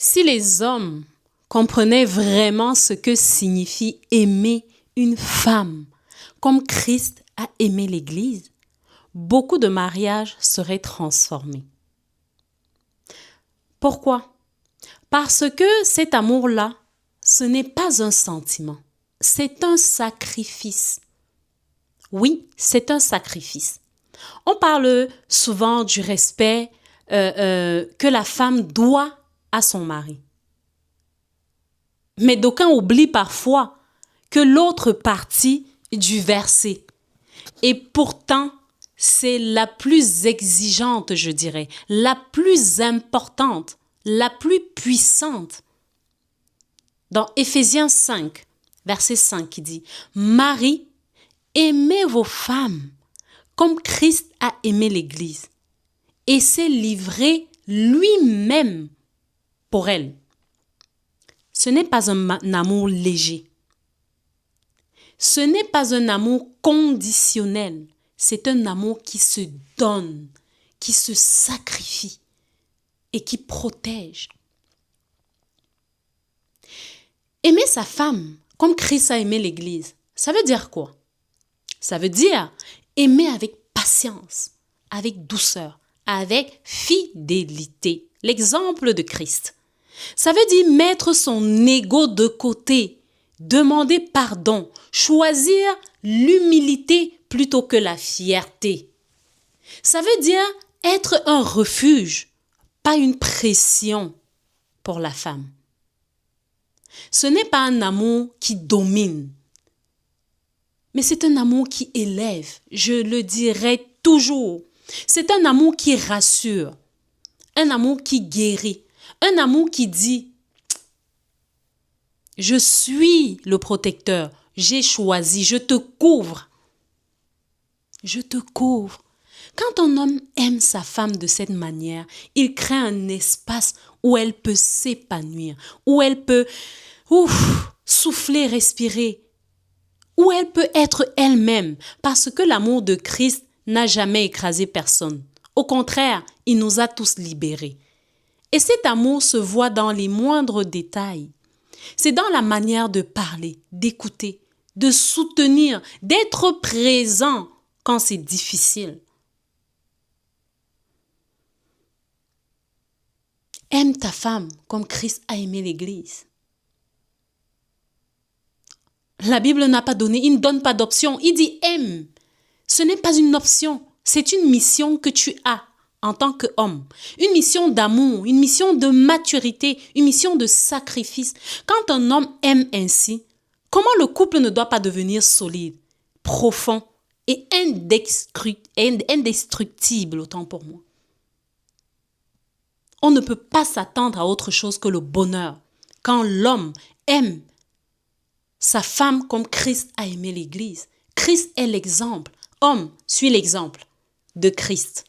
Si les hommes comprenaient vraiment ce que signifie aimer une femme comme Christ a aimé l'Église, beaucoup de mariages seraient transformés. Pourquoi? Parce que cet amour-là, ce n'est pas un sentiment, c'est un sacrifice. Oui, c'est un sacrifice. On parle souvent du respect que la femme doit à son mari. Mais d'aucuns oublient parfois que l'autre partie du verset, et pourtant, c'est la plus exigeante, je dirais, la plus importante, la plus puissante. Dans Éphésiens 5, verset 5, qui dit « Marie, aimez vos femmes comme Christ a aimé l'Église et s'est livré lui-même pour elle. » Ce n'est pas un amour léger. Ce n'est pas un amour conditionnel. C'est un amour qui se donne, qui se sacrifie et qui protège. Aimer sa femme comme Christ a aimé l'Église, ça veut dire quoi? Ça veut dire aimer avec patience, avec douceur, avec fidélité. L'exemple de Christ. Ça veut dire mettre son ego de côté, demander pardon, choisir l'humilité plutôt que la fierté. Ça veut dire être un refuge, pas une pression pour la femme. Ce n'est pas un amour qui domine, mais c'est un amour qui élève, je le dirai toujours. C'est un amour qui rassure, un amour qui guérit, un amour qui dit « Je suis le protecteur, j'ai choisi, je te couvre. » Je te couvre. Quand un homme aime sa femme de cette manière, il crée un espace où elle peut s'épanouir, où elle peut souffler, respirer, où elle peut être elle-même, parce que l'amour de Christ n'a jamais écrasé personne. Au contraire, il nous a tous libérés. Et cet amour se voit dans les moindres détails. C'est dans la manière de parler, d'écouter, de soutenir, d'être présent quand c'est difficile. Aime ta femme comme Christ a aimé l'Église. La Bible n'a pas donné, il ne donne pas d'option. Il dit aime. Ce n'est pas une option, c'est une mission que tu as en tant qu'homme. Une mission d'amour, une mission de maturité, une mission de sacrifice. Quand un homme aime ainsi, comment le couple ne doit pas devenir solide, profond et indestructible, autant pour moi. On ne peut pas s'attendre à autre chose que le bonheur quand l'homme aime sa femme comme Christ a aimé l'Église. Christ est l'exemple. Homme, suis l'exemple de Christ.